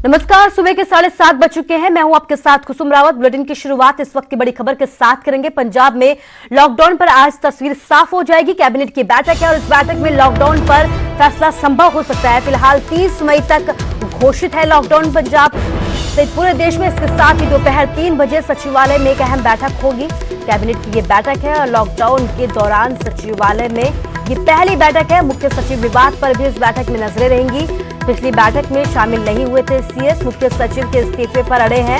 नमस्कार, सुबह के 7:30 बज चुके हैं। मैं हूं आपके साथ कुसुम रावत। बुलेटिन की शुरुआत इस वक्त की बड़ी खबर के साथ करेंगे। पंजाब में लॉकडाउन पर आज तस्वीर साफ हो जाएगी। कैबिनेट की बैठक है और इस बैठक में लॉकडाउन पर फैसला संभव हो सकता है। फिलहाल 30 मई तक घोषित है लॉकडाउन पंजाब से पूरे देश में। इसके साथ ही दोपहर 3 बजे सचिवालय में एक अहम बैठक होगी। कैबिनेट की ये बैठक है और लॉकडाउन के दौरान सचिवालय में ये पहली बैठक है। मुख्य सचिव विवाद पर भी इस बैठक में नजरें रहेंगी। पिछली बैठक में शामिल नहीं हुए थे सीएस। मुख्य सचिव के इस्तीफे पर अड़े हैं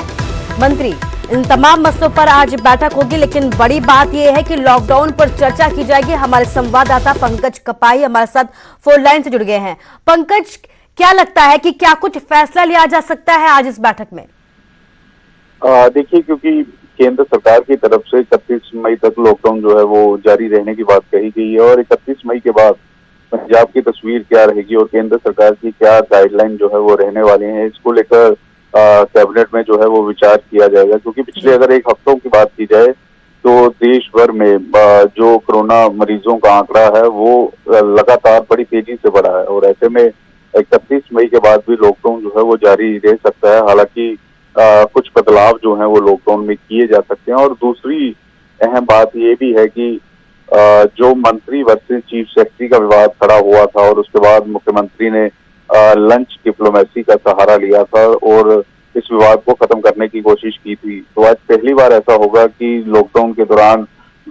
मंत्री। इन तमाम मसलों पर आज बैठक होगी, लेकिन बड़ी बात यह है कि लॉकडाउन पर चर्चा की जाएगी। हमारे संवाददाता पंकज कपाई हमारे साथ फोन लाइन से जुड़ गए हैं। पंकज, क्या लगता है कि क्या कुछ फैसला लिया जा सकता है आज इस बैठक में? देखिए, क्योंकि केंद्र सरकार की तरफ से 31 मई तक लॉकडाउन जो है वो जारी रहने की बात कही गई है और 31 मई के बाद पंजाब की तस्वीर क्या रहेगी और केंद्र सरकार की क्या गाइडलाइन जो है वो रहने वाली है, इसको लेकर कैबिनेट में जो है वो विचार किया जाएगा। क्योंकि पिछले अगर एक हफ्तों की बात की जाए तो देश भर में जो कोरोना मरीजों का आंकड़ा है वो लगातार बड़ी तेजी से बढ़ा है और ऐसे में 31 मई के बाद भी लॉकडाउन जो है वो जारी रह सकता है। हालांकि कुछ बदलाव जो हैं वो लॉकडाउन में किए जा सकते हैं। और दूसरी अहम बात ये भी है कि जो मंत्री वर्सेस चीफ सेक्रेटरी का विवाद खड़ा हुआ था और उसके बाद मुख्यमंत्री ने लंच डिप्लोमेसी का सहारा लिया था और इस विवाद को खत्म करने की कोशिश की थी। तो आज पहली बार ऐसा होगा कि लॉकडाउन के दौरान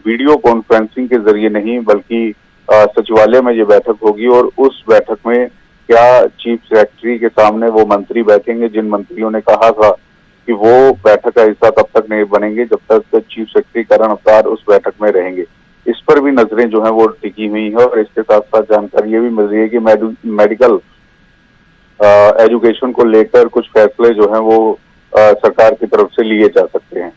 वीडियो कॉन्फ्रेंसिंग के जरिए नहीं बल्कि सचिवालय में ये बैठक होगी और उस बैठक में क्या चीफ सेक्रेटरी के सामने वो मंत्री बैठेंगे जिन मंत्रियों ने कहा था कि वो बैठक का हिस्सा तब तक नहीं बनेंगे जब तक चीफ सेक्रेटरी करण अवतार उस बैठक में रहेंगे। इस पर भी नजरें जो हैं वो टिकी हुई है और इसके साथ साथ जानकारी ये भी मिल रही है कि मेडिकल एजुकेशन को लेकर कुछ फैसले जो हैं वो सरकार की तरफ से लिए जा सकते हैं।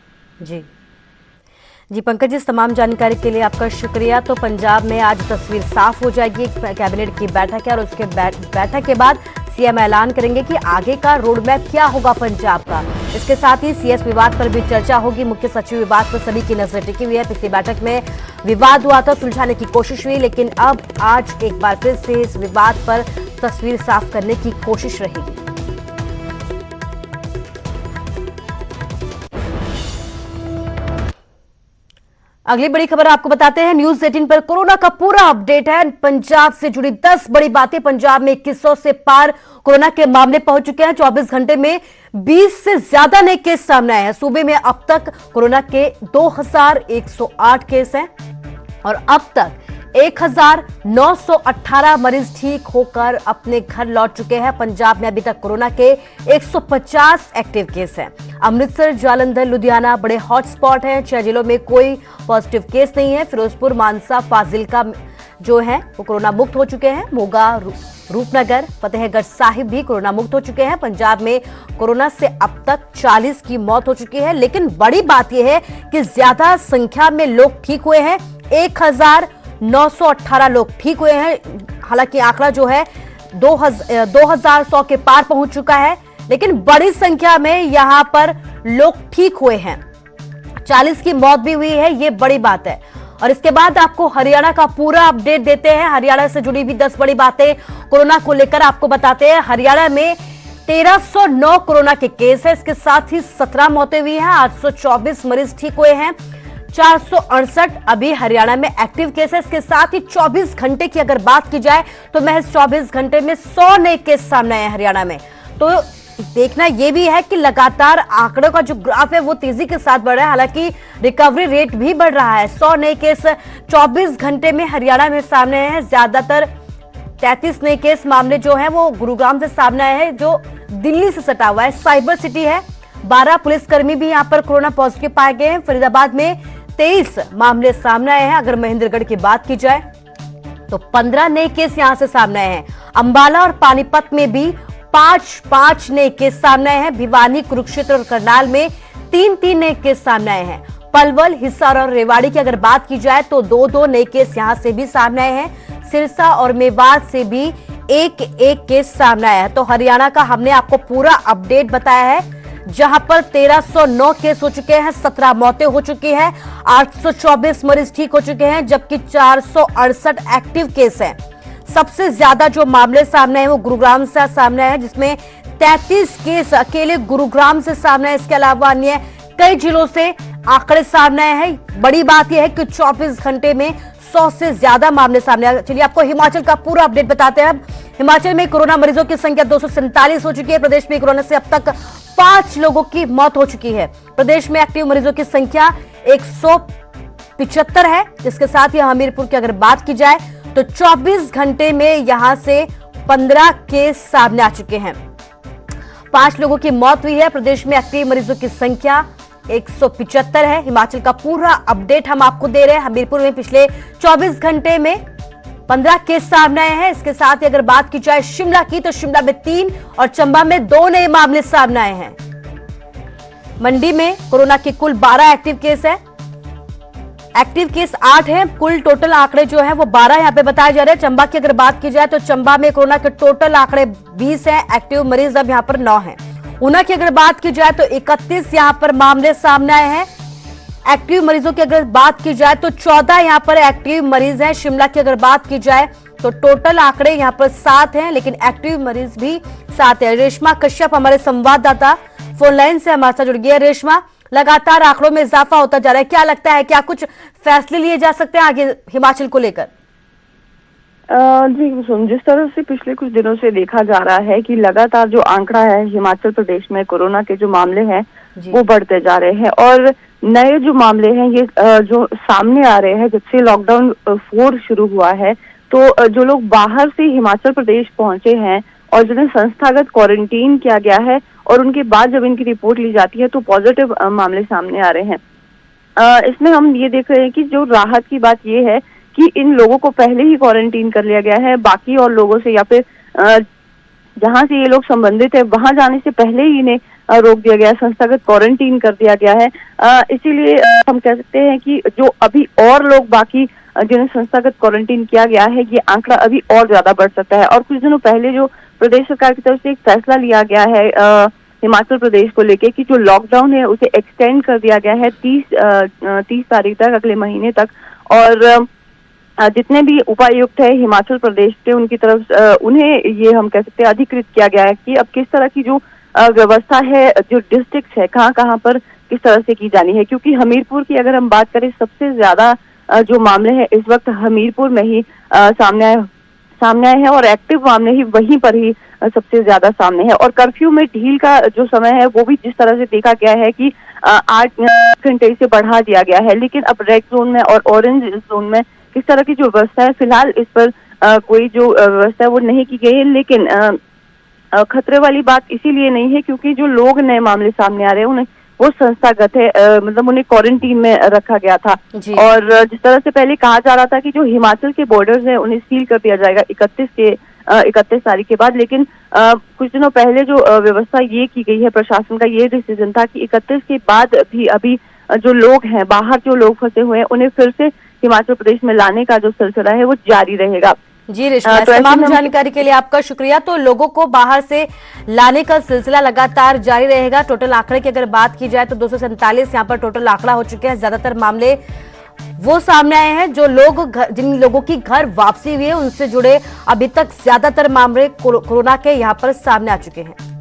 जी पंकज, इस तमाम जानकारी के लिए आपका शुक्रिया। तो पंजाब में आज तस्वीर साफ हो जाएगी। कैबिनेट की बैठक है और उसके बैठक के बाद सीएम ऐलान करेंगे कि आगे का रोड मैप क्या होगा पंजाब का। इसके साथ ही सीएस विवाद पर भी चर्चा होगी। मुख्य सचिव विवाद पर सभी की नजर टिकी हुई है। पिछली बैठक में विवाद हुआ था, सुलझाने की कोशिश हुई, लेकिन अब आज एक बार फिर से इस विवाद पर तस्वीर साफ करने की कोशिश रहेगी। अगली बड़ी खबर आपको बताते हैं। न्यूज 18 पर कोरोना का पूरा अपडेट है। पंजाब से जुड़ी 10 बड़ी बातें। पंजाब में 2100 से पार कोरोना के मामले पहुंच चुके हैं। 24 घंटे में 20 से ज्यादा नए केस सामने आए हैं। सूबे में अब तक कोरोना के 2108 केस हैं और अब तक 1918 मरीज ठीक होकर अपने घर लौट चुके हैं। पंजाब में अभी तक कोरोना के 150 एक्टिव केस हैं। अमृतसर, जालंधर, लुधियाना बड़े हॉटस्पॉट हैं। 6 जिलों में कोई पॉजिटिव केस नहीं है। फिरोजपुर, मानसा, फाजिलका जो है वो कोरोना मुक्त हो चुके हैं। मोगा, रूपनगर, फतेहगढ़ साहिब भी कोरोना मुक्त हो चुके हैं। पंजाब में कोरोना से अब तक 40 की मौत हो चुकी है, लेकिन बड़ी बात यह है कि ज्यादा संख्या में लोग ठीक हुए हैं। 1918 लोग ठीक हुए हैं। हालांकि आंकड़ा जो है 2100 के पार पहुंच चुका है, लेकिन बड़ी संख्या में यहां पर लोग ठीक हुए हैं। 40 की मौत भी हुई है, ये बड़ी बात है। और इसके बाद आपको हरियाणा का पूरा अपडेट देते हैं। हरियाणा से जुड़ी भी 10 बड़ी बातें कोरोना को लेकर आपको बताते हैं। हरियाणा में 1309 कोरोना के केस है। इसके साथ ही 17 मौतें हुई हैं। 824 मरीज ठीक हुए हैं। 468 अभी हरियाणा में एक्टिव केस है। इसके साथ ही 24 घंटे की अगर बात की जाए तो महज 24 घंटे में 100 नए केस सामने आए हरियाणा में। तो देखना यह भी है कि लगातार आंकड़ों का जो ग्राफ है वो तेजी के साथ बढ़ रहा है। हालांकि रिकवरी रेट भी बढ़ रहा है। 100 नए केस 24 घंटे में हरियाणा में सामने आए हैं। ज्यादातर 33 नए केस मामले जो है वो गुरुग्राम से सामने आए हैं, जो दिल्ली से सटा हुआ है, साइबर सिटी है। 12 पुलिसकर्मी भी यहां पर कोरोना पॉजिटिव पाए गए हैं। फरीदाबाद में 23 मामले सामने आए हैं। अगर महेंद्रगढ़ की बात की जाए तो 15 नए केस यहां से सामने आए हैं। अंबाला और पानीपत में भी 5 नए केस सामने आए हैं। भिवानी, कुरुक्षेत्र और करनाल में 3 नए केस सामने आए हैं। पलवल, हिसार और रेवाड़ी की अगर बात की जाए तो 2 नए केस यहां से भी सामने आए हैं। सिरसा और मेवात से भी एक केस सामने आया है। तो हरियाणा का हमने आपको पूरा अपडेट बताया है, जहां पर 1309 केस हो चुके हैं, 17 मौतें हो चुकी हैं, 824 मरीज ठीक हो चुके हैं, जबकि 468 एक्टिव केस हैं। सबसे ज्यादा जो मामले सामने हैं वो गुरुग्राम से सामने है, जिसमें 33 केस अकेले गुरुग्राम से सामने है। इसके अलावा अन्य कई जिलों से आंकड़े सामने आए हैं। बड़ी बात यह है कि 24 घंटे में 100 से ज्यादा मामले सामने आए। चलिए आपको हिमाचल का पूरा अपडेट बताते हैं। हिमाचल में कोरोना मरीजों की संख्या 247 हो चुकी है। प्रदेश में कोरोना से अब तक 5 लोगों की मौत हो चुकी है। प्रदेश में एक्टिव मरीजों की संख्या 175 है। इसके साथ ही हमीरपुर की अगर बात की जाए तो 24 घंटे में यहां से 15 केस सामने आ चुके हैं। 5 लोगों की मौत हुई है। प्रदेश में एक्टिव मरीजों की संख्या 175 है। हिमाचल का पूरा अपडेट हम आपको दे रहे हैं। हमीरपुर में पिछले 24 घंटे में 15 केस सामने आए हैं। इसके साथ ही अगर बात की जाए शिमला की, तो शिमला में 3 और चंबा में 2 नए मामले सामने आए हैं। मंडी में कोरोना के कुल 12 एक्टिव केस है। एक्टिव केस 8 हैं। कुल टोटल आंकड़े जो है वो 12 यहां पे बताए जा रहे हैं। चंबा की अगर बात की जाए तो चंबा में कोरोना के टोटल आंकड़े 20 हैं। एक्टिव मरीज अब यहां पर 9 हैं। ऊना की अगर बात की जाए तो 31 यहां पर मामले सामने आए हैं। एक्टिव मरीजों की अगर बात की जाए तो 14 यहां पर एक्टिव मरीज हैं। शिमला की अगर बात की जाए तो टोटल आंकड़े यहां पर 7 हैं, लेकिन एक्टिव मरीज भी 7 है। रेशमा कश्यप हमारे संवाददाता फोन लाइन से हमारे साथ जुड़ गई है। रेशमा, लगातार आंकड़ों में इजाफा होता जा रहा है, क्या लगता है, क्या कुछ फैसले लिए जा सकते हैं आगे हिमाचल को लेकर? जी सुन, जिस तरह से पिछले कुछ दिनों से देखा जा रहा है कि लगातार जो आंकड़ा है हिमाचल प्रदेश में कोरोना के जो मामले हैं वो बढ़ते जा रहे हैं और नए जो मामले हैं ये जो सामने आ रहे हैं जब से लॉकडाउन 4 शुरू हुआ है, तो जो लोग बाहर से हिमाचल प्रदेश पहुंचे हैं और जिन्हें संस्थागत क्वारंटीन किया गया है और उनके बाद जब इनकी रिपोर्ट ली जाती है तो पॉजिटिव मामले सामने आ रहे हैं। इसमें हम ये देख रहे हैं कि जो राहत की बात ये है कि इन लोगों को पहले ही क्वारंटीन कर लिया गया है। बाकी और लोगों से या फिर जहां से ये लोग संबंधित है वहां जाने से पहले ही इन्हें रोक दिया गया है, संस्थागत क्वारंटीन कर दिया गया है। इसीलिए हम कह सकते हैं कि जो अभी और लोग बाकी जिन्हें संस्थागत क्वारंटीन किया गया है ये आंकड़ा अभी और ज्यादा बढ़ सकता है। और कुछ दिनों पहले जो प्रदेश सरकार की तरफ से एक फैसला लिया गया है हिमाचल प्रदेश को लेके कि जो लॉकडाउन है उसे एक्सटेंड कर दिया गया है 30 तारीख तक, अगले महीने तक। और जितने भी उपायुक्त है हिमाचल प्रदेश के उनकी तरफ उन्हें ये हम कह सकते हैं अधिकृत किया गया है कि अब किस तरह की जो व्यवस्था है जो डिस्ट्रिक्ट है कहाँ कहाँ पर किस तरह से की जानी है। क्योंकि हमीरपुर की अगर हम बात करें सबसे ज्यादा जो मामले हैं इस वक्त हमीरपुर में ही सामने आए हैं और एक्टिव मामले ही वहीं पर ही सबसे ज्यादा सामने है। और कर्फ्यू में ढील का जो समय है वो भी जिस तरह से देखा गया है कि 8 घंटे से बढ़ा दिया गया है, लेकिन अब रेड जोन में और ऑरेंज जोन में किस तरह की जो व्यवस्था है फिलहाल इस पर कोई जो व्यवस्था है वो नहीं की गई है। लेकिन खतरे वाली बात इसीलिए नहीं है क्योंकि जो लोग नए मामले सामने आ रहे हैं उन्हें वो संस्थागत है, मतलब उन्हें क्वारंटीन में रखा गया था। और जिस तरह से पहले कहा जा रहा था कि जो हिमाचल के बॉर्डर्स हैं उन्हें सील कर दिया जाएगा 31 तारीख के बाद, लेकिन कुछ दिनों पहले जो व्यवस्था ये की गई है, प्रशासन का ये डिसीजन था कि 31 के बाद भी अभी जो लोग हैं बाहर जो लोग फंसे हुए हैं उन्हें फिर से हिमाचल प्रदेश में लाने का जो सिलसिला है वो जारी रहेगा। जी रेशमा, तमाम जानकारी के लिए आपका शुक्रिया। तो लोगों को बाहर से लाने का सिलसिला लगातार जारी रहेगा। टोटल आंकड़े की अगर बात की जाए तो 247 यहाँ पर टोटल आंकड़ा हो चुके हैं। ज्यादातर मामले वो सामने आए हैं जो लोग जिन लोगों की घर वापसी हुई है उनसे जुड़े अभी तक ज्यादातर मामले कोरोना के यहाँ पर सामने आ चुके हैं।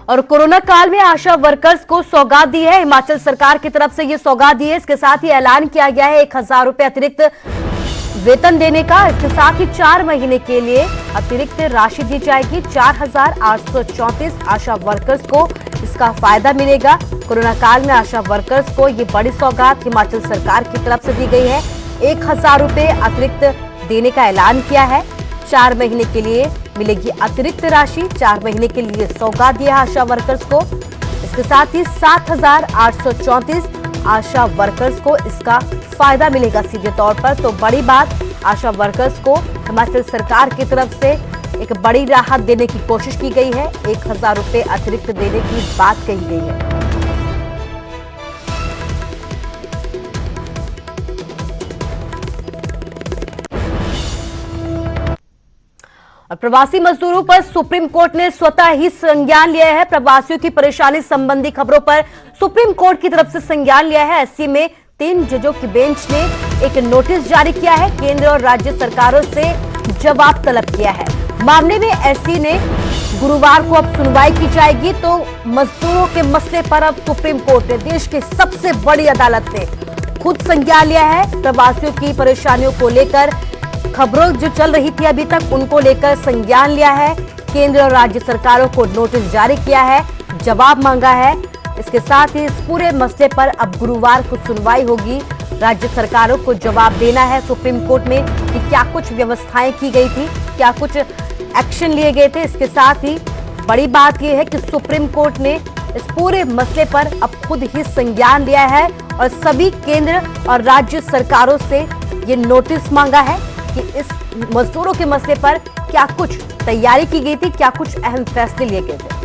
और कोरोना काल में आशा वर्कर्स को सौगात दी है हिमाचल सरकार की तरफ से, ये सौगात दी है। इसके साथ ही ऐलान किया गया है 1000 रुपए अतिरिक्त वेतन देने का। इसके साथ ही 4 महीने के लिए अतिरिक्त राशि दी जाएगी। 4834 आशा वर्कर्स को इसका फायदा मिलेगा। कोरोना काल में आशा वर्कर्स को ये बड़ी सौगात हिमाचल सरकार की तरफ से दी गई है। 1000 रुपए अतिरिक्त देने का ऐलान किया है। 4 महीने के लिए मिलेगी अतिरिक्त राशि। 4 महीने के लिए सौगात दिया है आशा वर्कर्स को। इसके साथ ही 7834 आशा वर्कर्स को इसका फायदा मिलेगा सीधे तौर पर। तो बड़ी बात, आशा वर्कर्स को हिमाचल सरकार की तरफ से एक बड़ी राहत देने की कोशिश की गई है। 1000 रुपए अतिरिक्त देने की बात कही गई है। और प्रवासी मजदूरों पर सुप्रीम कोर्ट ने स्वतः ही संज्ञान लिया है। प्रवासियों की परेशानी संबंधी खबरों पर सुप्रीम कोर्ट की तरफ से संज्ञान लिया है। ऐसे में 3 जजों की बेंच ने एक नोटिस जारी किया है। केंद्र और राज्य सरकारों से जवाब तलब किया है। मामले में एससी ने गुरुवार को अब सुनवाई की जाएगी। तो मजदूरों के मसले पर अब सुप्रीम कोर्ट ने, देश की सबसे बड़ी अदालत ने खुद संज्ञान लिया है। प्रवासियों की परेशानियों को लेकर खबरों जो चल रही थी अभी तक, उनको लेकर संज्ञान लिया है। केंद्र और राज्य सरकारों को नोटिस जारी किया है, जवाब मांगा है। इसके साथ ही इस पूरे मसले पर अब गुरुवार को सुनवाई होगी। राज्य सरकारों को जवाब देना है सुप्रीम कोर्ट में कि क्या कुछ व्यवस्थाएं की गई थी, क्या कुछ एक्शन लिए गए थे। इसके साथ ही बड़ी बात यह है कि सुप्रीम कोर्ट ने इस पूरे मसले पर अब खुद ही संज्ञान लिया है और सभी केंद्र और राज्य सरकारों से ये नोटिस मांगा है कि इस मजदूरों के मसले पर क्या कुछ तैयारी की गई थी, क्या कुछ अहम फैसले लिए गए थे।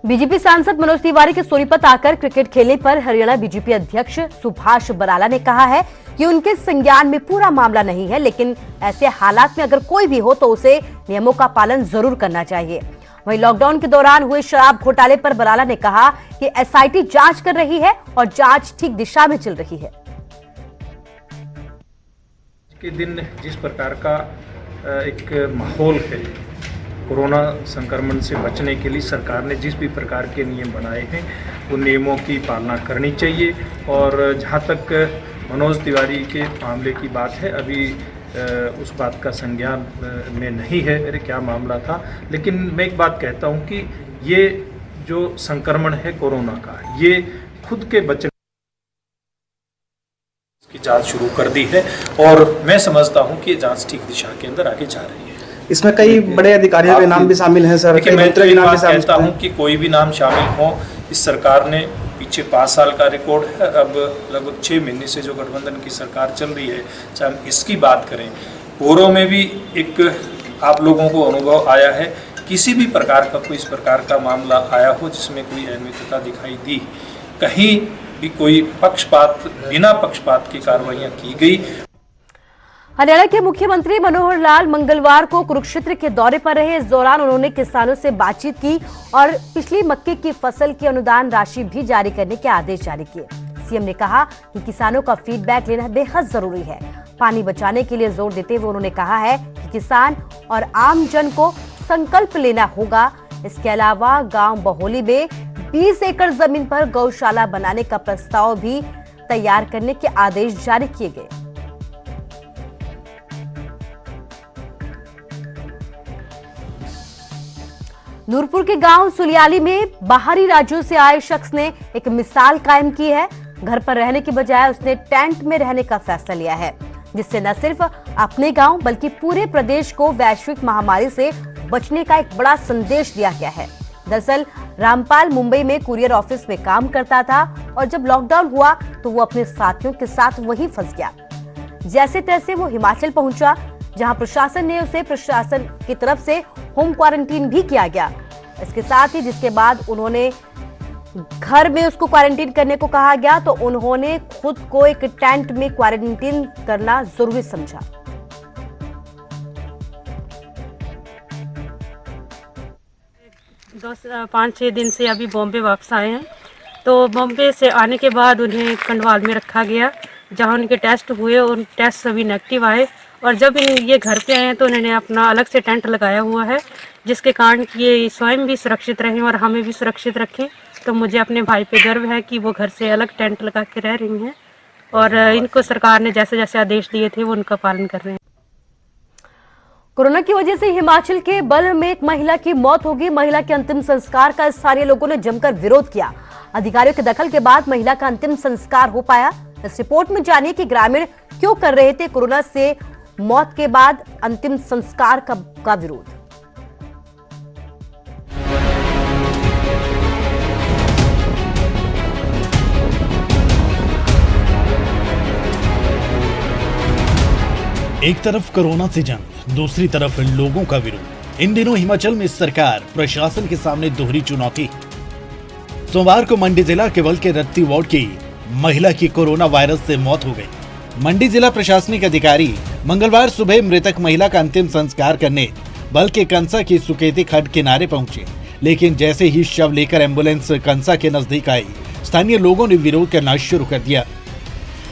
बीजेपी सांसद मनोज तिवारी के सोनीपत आकर क्रिकेट खेलने पर हरियाणा बीजेपी अध्यक्ष सुभाष बराला ने कहा है कि उनके संज्ञान में पूरा मामला नहीं है, लेकिन ऐसे हालात में अगर कोई भी हो तो उसे नियमों का पालन जरूर करना चाहिए। वहीं लॉकडाउन के दौरान हुए शराब घोटाले पर बराला ने कहा कि एसआईटी जांच कर रही है और जांच ठीक दिशा में चल रही है। के दिन जिस प्रकार का एक माहौल है, कोरोना संक्रमण से बचने के लिए सरकार ने जिस भी प्रकार के नियम बनाए हैं उन नियमों की पालना करनी चाहिए। और जहाँ तक मनोज तिवारी के मामले की बात है, अभी उस बात का संज्ञान में नहीं है मेरे क्या मामला था, लेकिन मैं एक बात कहता हूँ कि ये जो संक्रमण है कोरोना का, ये खुद के बचने की जांच शुरू कर दी है और मैं समझता हूँ कि जांच ठीक दिशा के अंदर आगे जा रही है। इसमें कई बड़े अधिकारियों के नाम भी शामिल हैं सर। देखिए, मैं तो ये बात कहता हूं कि कोई भी नाम शामिल हो, इस सरकार ने पीछे 5 साल का रिकॉर्ड है, अब लगभग 6 महीने से जो गठबंधन की सरकार चल रही है, चाहे हम इसकी बात करें, पूर्व में भी एक आप लोगों को अनुभव आया है, किसी भी प्रकार का कोई इस प्रकार का मामला आया हो जिसमें कोई अनियमितता दिखाई दी, कहीं भी कोई पक्षपात, बिना पक्षपात की कार्रवाइयाँ की गई। हरियाणा के मुख्यमंत्री मनोहर लाल मंगलवार को कुरुक्षेत्र के दौरे पर रहे। इस दौरान उन्होंने किसानों से बातचीत की और पिछली मक्के की फसल की अनुदान राशि भी जारी करने के आदेश जारी किए। सीएम ने कहा कि किसानों का फीडबैक लेना बेहद जरूरी है। पानी बचाने के लिए जोर देते हुए उन्होंने कहा है कि किसान और आम जन को संकल्प लेना होगा। इसके अलावा गांव बहोली में 20 एकड़ जमीन पर गौशाला बनाने का प्रस्ताव भी तैयार करने के आदेश जारी किए गए। नूरपुर के गांव सुलियाली में बाहरी राज्यों से आए शख्स ने एक मिसाल कायम की है। घर पर रहने की बजाय उसने टेंट में रहने का फैसला लिया है, जिससे न सिर्फ अपने गांव बल्कि पूरे प्रदेश को वैश्विक महामारी से बचने का एक बड़ा संदेश दिया गया है। दरअसल रामपाल मुंबई में कुरियर ऑफिस में काम करता था और जब लॉकडाउन हुआ तो वो अपने साथियों के साथ वहीं फंस गया। जैसे तैसे वो हिमाचल पहुंचा, जहां प्रशासन ने उसे प्रशासन की तरफ से होम क्वारंटीन भी किया गया। इसके साथ ही जिसके बाद उन्होंने घर में उसको क्वारंटीन करने को कहा गया तो उन्होंने खुद को एक टेंट में क्वारंटीन करना जरूरी समझा। दो 5-6 दिन से अभी बॉम्बे वापस आए हैं। तो बॉम्बे से आने के बाद उन्हें खंडवाल में रखा गया, जहां उनके टेस्ट हुए और टेस्ट सभी नेगेटिव आए। और जब ये घर पे आए हैं तो उन्होंने अपना अलग से टेंट लगाया हुआ है, जिसके कारण ये स्वयं भी सुरक्षित रहें और हमें भी सुरक्षित रखें। तो मुझे अपने भाई पे गर्व है कि वो घर से अलग टेंट लगा के रह रही हैं और इनको सरकार ने जैसे जैसे आदेश दिए थे वो उनका पालन कर रहे हैं। कोरोना की वजह से हिमाचल के बल्ह में एक महिला की मौत हो गई। महिला के अंतिम संस्कार का स्थानीय लोगों ने जमकर विरोध किया। अधिकारियों के दखल के बाद महिला का अंतिम संस्कार हो पाया। इस रिपोर्ट में जानिए कि ग्रामीण क्यों कर रहे थे कोरोना से मौत के बाद अंतिम संस्कार का विरोध। एक तरफ कोरोना से जंग, दूसरी तरफ लोगों का विरोध। इन दिनों हिमाचल में सरकार प्रशासन के सामने दोहरी चुनौती है। सोमवार को मंडी जिला केवल के रत्ती वार्ड की महिला की कोरोना वायरस से मौत हो गई। मंडी जिला प्रशासनिक अधिकारी मंगलवार सुबह मृतक महिला का अंतिम संस्कार करने बल के कंसा की सुकेती खड्ड किनारे पहुंचे, लेकिन जैसे ही शव लेकर एम्बुलेंस कंसा के नजदीक आई, स्थानीय लोगों ने विरोध करना शुरू कर दिया।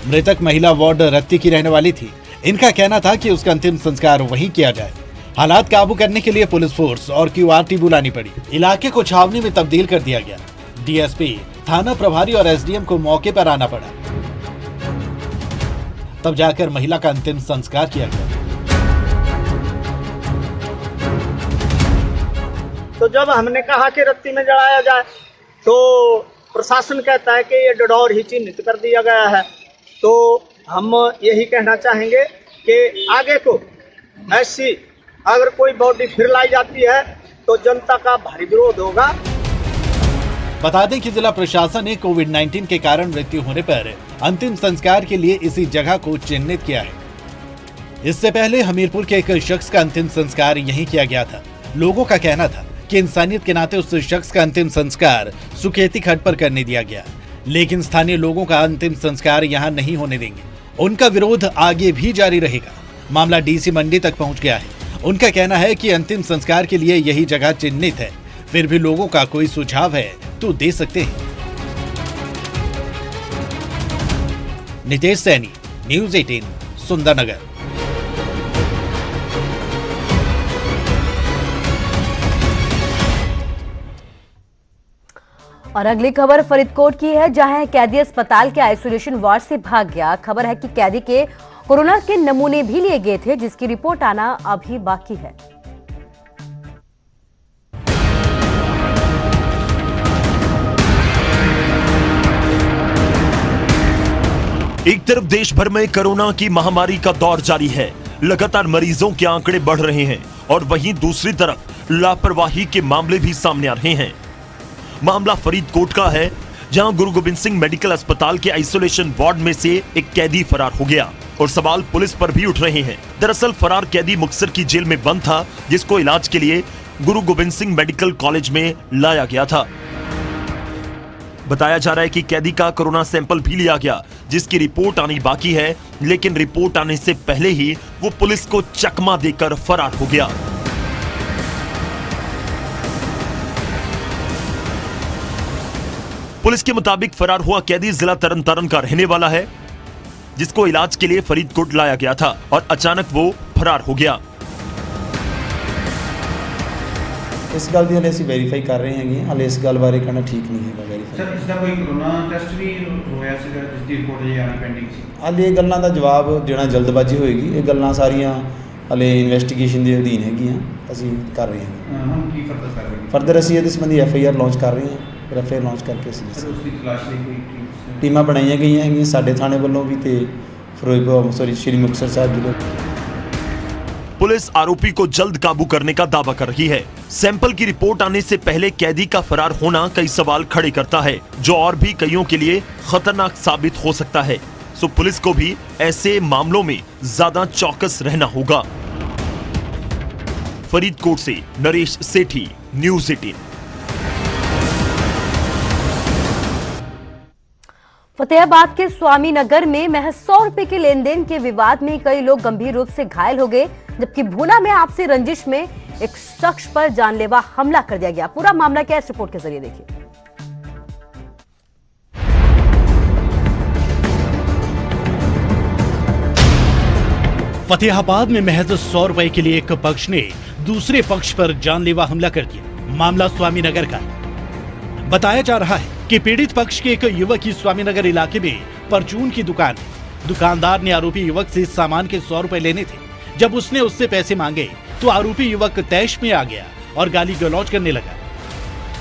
मृतक महिला वार्ड रत्ती की रहने वाली थी। इनका कहना था कि उसका अंतिम संस्कार वहीं किया जाए। हालात काबू करने के लिए पुलिस फोर्स और क्यूआरटी बुलानी पड़ी। इलाके को छावनी में तब्दील कर दिया गया। डीएसपी, थाना प्रभारी और एसडीएम को मौके पर आना पड़ा, तब जाकर महिला का अंतिम संस्कार किया गया। तो जब हमने कहा कि रत्ती में जलाया जाए तो प्रशासन कहता है कि ये डडौर ही चिन्हित कर दिया गया है। तो हम यही कहना चाहेंगे कि आगे को ऐसी अगर कोई बॉडी फिर लाई जाती है तो जनता का भारी विरोध होगा। बता दें कि जिला प्रशासन ने कोविड-19 के कारण मृत्यु होने पर अंतिम संस्कार के लिए इसी जगह को चिन्हित किया है। इससे पहले हमीरपुर के एक शख्स का अंतिम संस्कार यहीं किया गया था। लोगों का कहना था कि इंसानियत के नाते उस शख्स का अंतिम संस्कार सुकेती खड्ड पर करने दिया गया, लेकिन स्थानीय लोगों का अंतिम संस्कार यहां नहीं होने देंगे। उनका विरोध आगे भी जारी रहेगा। मामला डीसी मंडी तक पहुंच गया है। उनका कहना है कि अंतिम संस्कार के लिए यही जगह चिन्हित है। फिर भी लोगों का कोई सुझाव है तो दे सकते हैं। नितेश सैनी, न्यूज़ 18, सुंदरनगर। और अगली खबर फरीदकोट की है, जहां कैदी अस्पताल के आइसोलेशन वार्ड से भाग गया। खबर है कि कैदी के कोरोना के नमूने भी लिए गए थे, जिसकी रिपोर्ट आना अभी बाकी है। एक तरफ देश भर में कोरोना की महामारी का दौर जारी है, लगातार मरीजों के आंकड़े बढ़ रहे हैं और वहीं दूसरी तरफ लापरवाही के मामले भी सामने आ रहे हैं। मामला फरीदकोट का है, जहां गुरु गोबिंद सिंह मेडिकल अस्पताल के आइसोलेशन वार्ड में से एक कैदी फरार हो गया और सवाल पुलिस पर भी उठ रहे हैं। दरअसल फरार कैदी मुक्तसर की जेल में बंद था, जिसको इलाज के लिए गुरु गोबिंद सिंह मेडिकल कॉलेज में लाया गया था। बताया जा रहा है कि कैदी का कोरोना सैंपल भी लिया गया, जिसकी रिपोर्ट आनी बाकी है, लेकिन रिपोर्ट आने से पहले ही वो पुलिस को चकमा देकर फरार हो गया। पुलिस के मुताबिक फरार हुआ कैदी जिला तरन का रहने वाला है, जिसको इलाज के लिए फरीदकोट लाया गया था और अचानक वो फरार हो गया। इस गल दी हले ਅਸੀਂ ਵੈਰੀਫਾਈ ਕਰ ਰਹੇ ਹੈਗੇ, ਹਲੇ ਇਸ ਗੱਲ ਬਾਰੇ ਕਹਿਣਾ ਠੀਕ ਨਹੀਂ ਹੈਗਾ। ਵੈਰੀਫਾਈ ਸਰ, ਇਸ ਦਾ ਕੋਈ ਕੋਰੋਨਾ ਟੈਸਟ ਵੀ ਹੋਇਆ ਸੀਗਾ ਜਿਸ ਦੀ ਰਿਪੋਰਟ ਜੇ ਆਣੀ ਪੈਂਡਿੰਗ ਸੀ? ਹਲੇ ਇਹ ਗੱਲਾਂ ਦਾ ਜਵਾਬ ਦੇਣਾ ਜਲਦਬਾਜ਼ੀ ਹੋਏਗੀ। ਇਹ ਗੱਲਾਂ ਸਾਰੀਆਂ ਹਲੇ ਇਨਵੈਸਟੀਗੇਸ਼ਨ ਦੇ ਅਧੀਨ ਹੈਗੀਆਂ, ਅਸੀਂ ਕਰ ਰਹੇ ਹਾਂ। ਹੁਣ ਕੀ ਫਰਦਰ ਕਰ ਰਹੇ ਹਾਂ? ਫਰਦਰ ਅਸੀਂ ਇਹਦੇ ਸੰਬੰਧੀ ਐਫਆਈਆਰ ਲਾਂਚ ਕਰ ਰਹੇ ਹਾਂ। ਫਿਰ ਐਫਆਈਆਰ ਲਾਂਚ ਕਰਕੇ ਅਸੀਂ ਸਰ ਉਸ ਦੀ ਤਲਾਸ਼ ਲਈ ਕੋਈ ਟੀਮਾਂ ਬਣਾਈਆਂ ਗਈਆਂ ਹੈਗੀਆਂ ਸਾਡੇ ਥਾਣੇ ਵੱਲੋਂ ਵੀ ਤੇ ਫਿਰੋਜ਼ਪੁਰ श्री मुक्तसर साहब जिले। पुलिस आरोपी को जल्द काबू करने का दावा कर रही है। सैंपल की रिपोर्ट आने से पहले कैदी का फरार होना कई सवाल खड़े करता है, जो और भी कईयों के लिए खतरनाक साबित हो सकता है। सो पुलिस को भी ऐसे मामलों में ज्यादा चौकस रहना होगा। फरीदकोट से नरेश सेठी, न्यूज़ 18। फतेहाबाद के स्वामी नगर में महज 100 रुपए के लेन देन के विवाद में कई लोग गंभीर रूप से घायल हो गए, जबकि भूना में आपसी रंजिश में एक शख्स पर जानलेवा हमला कर दिया गया। पूरा मामला क्या है, इस रिपोर्ट के जरिए देखिए। फतेहाबाद में महज 100 रुपए के लिए एक पक्ष ने दूसरे पक्ष पर जानलेवा हमला कर दिया। मामला स्वामीनगर का है। बताया जा रहा है कि पीड़ित पक्ष के एक युवक की स्वामीनगर इलाके में परचून की दुकान है। दुकानदार ने आरोपी युवक से सामान के 100 रुपए लेने थे। जब उसने उससे पैसे मांगे तो आरोपी युवक तैश में आ गया और गाली गलौज करने लगा।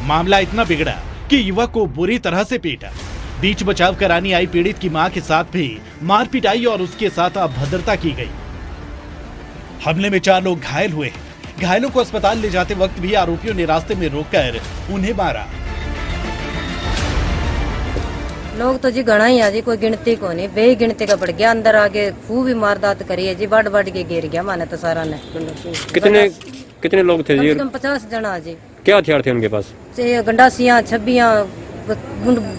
मामला इतना बिगड़ा कि युवक को बुरी तरह से पीटा। बीच बचाव कराने आई पीड़ित की मां के साथ भी मार पिटाई और उसके साथ अभद्रता की गई। हमले में 4 लोग घायल हुए। घायलों को अस्पताल ले जाते वक्त भी आरोपियों ने रास्ते में रोककर उन्हें मारा। लोग तो जी घना ही है जी, कोई गिनती को नहीं, बेगिनती का पड़ गया। अंदर आके खूब ही मारदात करी है जी, बढ़ के गिर गया माने तो सारा ने। कितने लोग थे कम जी? से कम 50 जना जी। क्या हथियार थे उनके पास? से गंडासियां, छब्बियां,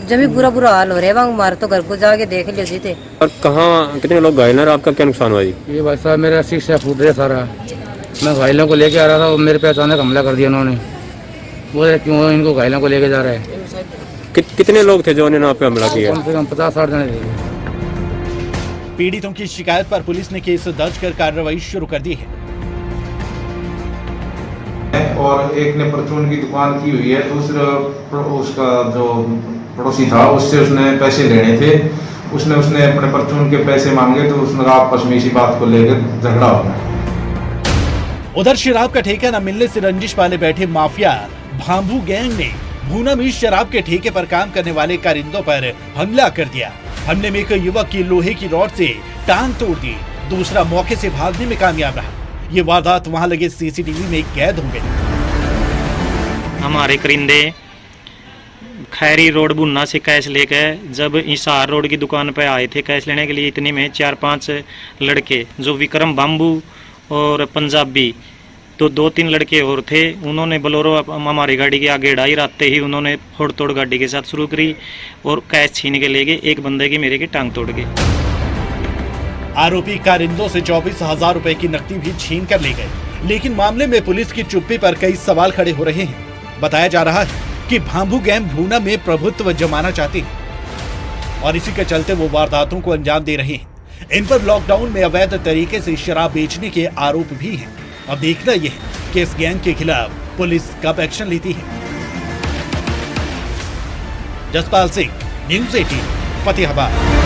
जमी बुरा हाल हो रहा है वहाँ। हमारे तो घर को जाके देख लियो जी थे। और कहाँ कितने लोग घायल हैं? आपका क्या नुकसान हुआ जी? ये भाई साहब मेरा शीशा फूट रहा सारा। मैं घायलों को लेके आ रहा था, वो मेरे पे अचानक हमला कर दिया उन्होंने। बोले क्यों इनको घायलों को लेके जा रहे हैं। कितने लोग थे जो उन्होंने आप पे हमला किया? कम से कम 50-60 जने थे। पीड़ितों की शिकायत पर पुलिस ने केस दर्ज कर कार्रवाई शुरू कर दी है। और एक ने परचून की दुकान की हुई है, दूसरा उसका जो पड़ोसी था उससे उसने पैसे लेने थे। उसने अपने परचून के पैसे मांगे तो उसने आपस में इसी बात को लेकर झगड़ा हो गया। उधर शराब का ठेका न मिलने से रंजिश वाले बैठे माफिया भांभू गैंग ने भूना में शराब के ठेके पर काम करने वाले कारिंदों पर हमला कर दिया। हमले में एक युवक की लोहे की रॉड से टांग तोड़ दी, दूसरा मौके से भागने में कामयाब रहा। ये वारदात वहां लगे सीसीटीवी में कैद हो गई। हमारे करिंदे खैरी रोड भुन्ना से कैश लेकर जब हिसार रोड की दुकान पर आए थे कैश लेने के लिए, इतने में 4-5 लड़के जो विक्रम बाम्बू और पंजाबी तो 2-3 लड़के और थे, उन्होंने बोलेरो हमारी गाड़ी के आगे डाई राते ही उन्होंने फोड़ तोड़ गाड़ी के साथ शुरू करी और कैश छीन के ले गए। एक बंदे की मेरे की टांग तोड़ गए। आरोपी कारिंदों से 24,000 रुपए की नकदी भी छीन कर ले गए। लेकिन मामले में पुलिस की चुप्पी पर कई सवाल खड़े हो रहे हैं। बताया जा रहा है कि भांभू गैंग भूना में प्रभुत्व जमाना चाहती है और इसी के चलते वो वारदातों को अंजाम दे रहे हैं। इन पर लॉकडाउन में अवैध तरीके से शराब बेचने के आरोप भी हैं। अब देखना यह है कि इस गैंग के खिलाफ पुलिस कब एक्शन लेती है। जसपाल सिंह, न्यूज़ 18, फतेहाबाद।